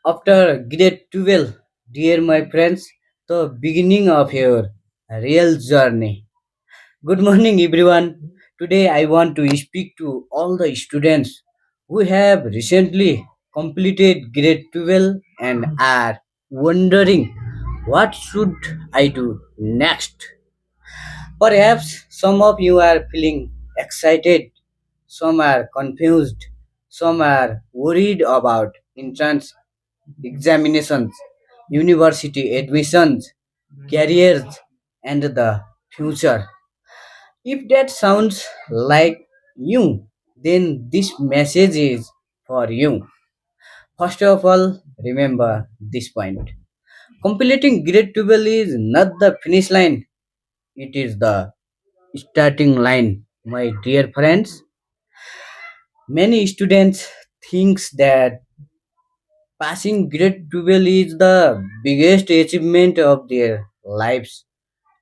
After grade 12, dear my friends, the beginning of your real journey. Good morning, everyone. Today, I want to speak to all the students who have recently completed grade 12 and are wondering what should I do next. Perhaps some of you are feeling excited, some are confused, some are worried about entrance examinations, university admissions, careers, and the future. If that sounds like you, then this message is for you. First of all, remember this point. Completing grade 12 is not the finish line, it is the starting line. My dear friends, many students thinks that passing grade 12 is the biggest achievement of their lives.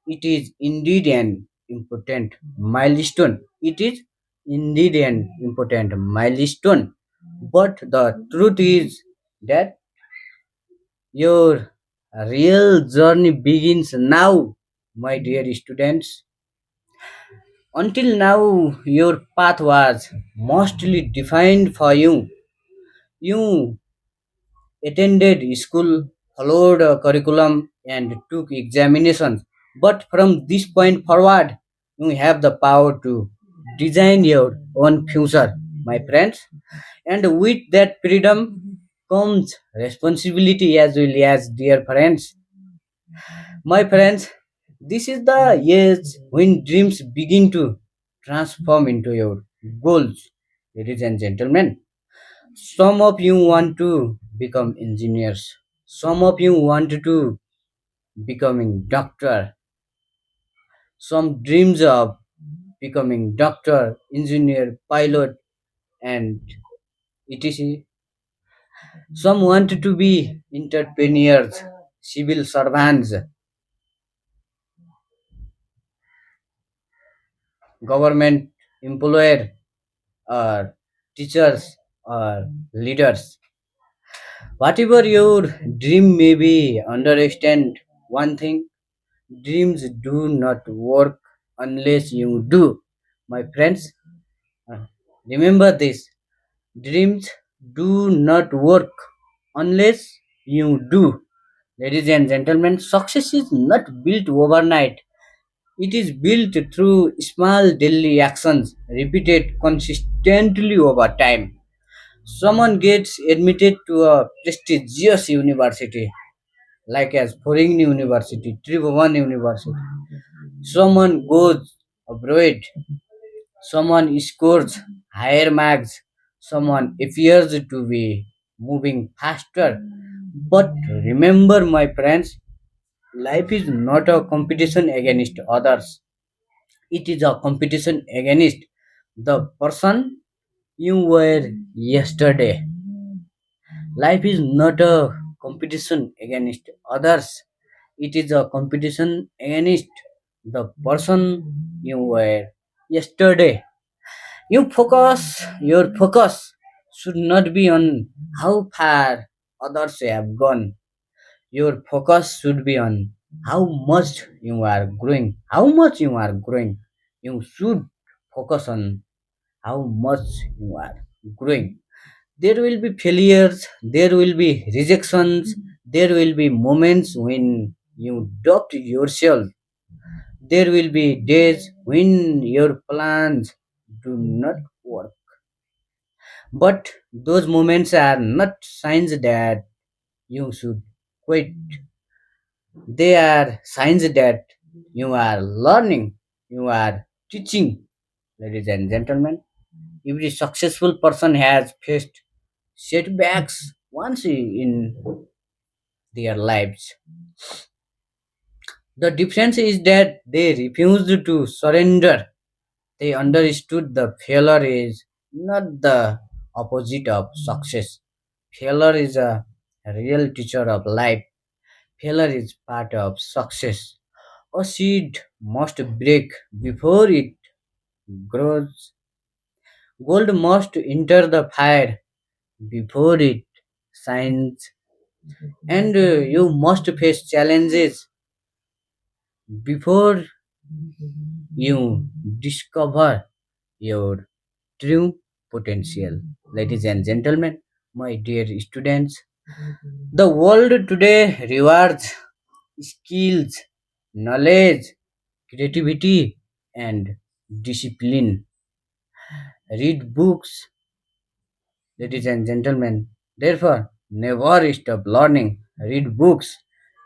It is indeed an important milestone. It is indeed an important milestone. But the truth is that your real journey begins now, my dear students. Until now, your path was mostly defined for you. You attended school, followed a curriculum, and took examinations. But from this point forward, you have the power to design your own future, my friends. And with that freedom comes responsibility as well as dear friends. My friends, this is the age when dreams begin to transform into your goals, ladies and gentlemen. Some of you want to become engineers. Some of you want to becoming doctor. Some dreams of becoming doctor, engineer, pilot, and etc. Some want to be entrepreneurs, civil servants, government employer, or teachers, or leaders. Whatever your dream may be, understand one thing: dreams do not work unless you do. My friends, uh, remember this: dreams do not work unless you do. Ladies and gentlemen, success is not built overnight. It is built through small daily actions repeated consistently over time. Someone gets admitted to a prestigious university like as Foreign University, Tribhuvan University. Someone goes abroad, someone scores higher marks, someone appears to be moving faster. But remember, my friends, life is not a competition against others, it is a competition against the person you were yesterday. Life is not a competition against others, it is a competition against the person you were yesterday. Your focus should not be on how far others have gone. Your focus should be on how much you are growing. How much you are growing. You should focus on how much you are growing. There will be failures, there will be rejections, there will be moments when you doubt yourself. There will be days when your plans do not work. But those moments are not signs that you should quit. They are signs that you are learning, you are teaching. Ladies and gentlemen, every successful person has faced setbacks once in their lives. The difference is that they refused to surrender. They understood the failure is not the opposite of success. Failure is a real teacher of life. Failure is part of success. A seed must break before it grows. Gold must enter the fire before it science, and you must face challenges before you discover your true potential. Ladies and gentlemen, my dear students, the world today rewards skills, knowledge, creativity, and discipline. Read books, ladies and gentlemen. Therefore, never stop learning. Read books,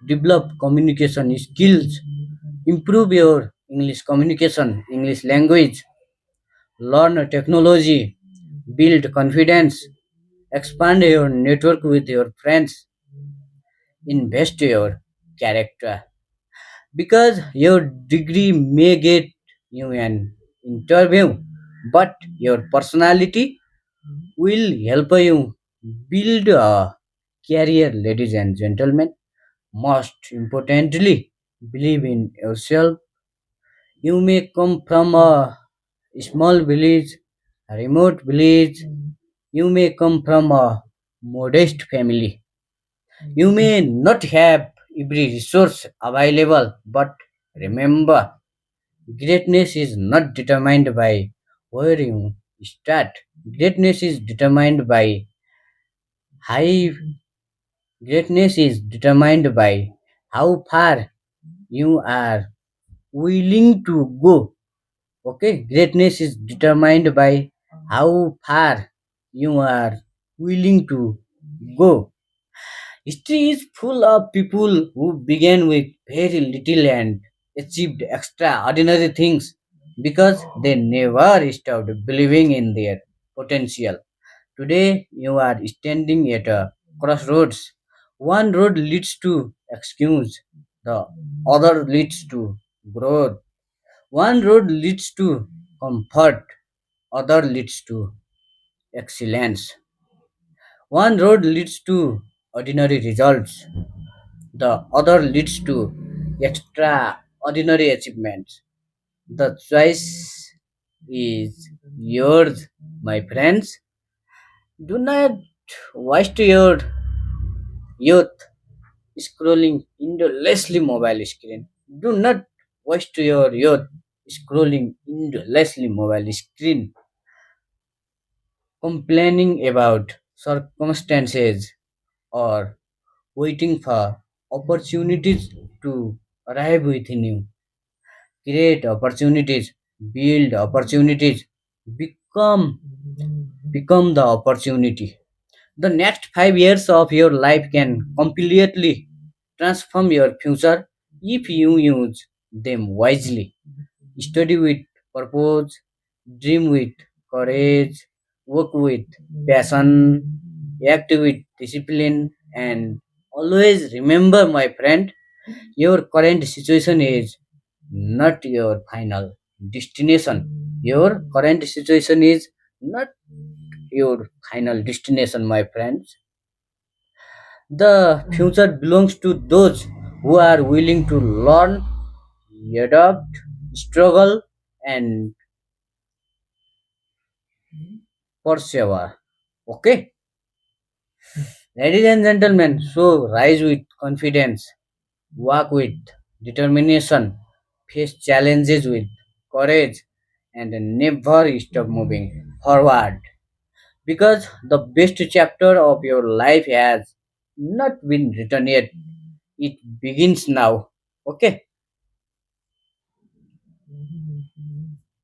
develop communication skills, improve your English communication, English language, learn technology, build confidence, expand your network with your friends, invest your character. Because your degree may get you an interview, but your personality will help you build a career, ladies and gentlemen. Most importantly, believe in yourself. You may come from a small village, a remote village. You may come from a modest family. You may not have every resource available, but remember, greatness is not determined by where you start. Greatness is determined by high Greatness is determined by how far you are willing to go. Okay, greatness is determined by how far you are willing to go. History is full of people who began with very little and achieved extraordinary things because they never stopped believing in their potential. Today, you are standing at a crossroads. One road leads to excuse, the other leads to growth. One road leads to comfort, other leads to excellence. One road leads to ordinary results, the other leads to extraordinary achievements. The choice is yours, my friends. Do not waste your youth scrolling endlessly mobile screen. Do not waste your youth scrolling endlessly mobile screen, complaining about circumstances or waiting for opportunities to arrive within you. Create opportunities, build opportunities, become become the opportunity. The next 5 years of your life can completely transform your future if you use them wisely. Study with purpose, dream with courage, work with passion, act with discipline, and always remember, my friend, your current situation is not your final destination. Your current situation is not your final destination, my friends. The future belongs to those who are willing to learn, adapt, struggle, and persevere. Okay, ladies and gentlemen, so rise with confidence, walk with determination, face challenges with courage, and never stop moving forward. Because the best chapter of your life has not been written yet, it begins now. Okay,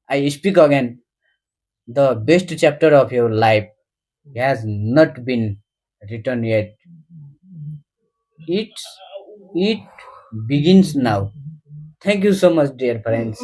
I speak again. The best chapter of your life has not been written yet. It's it begins now. Thank you so much, dear friends.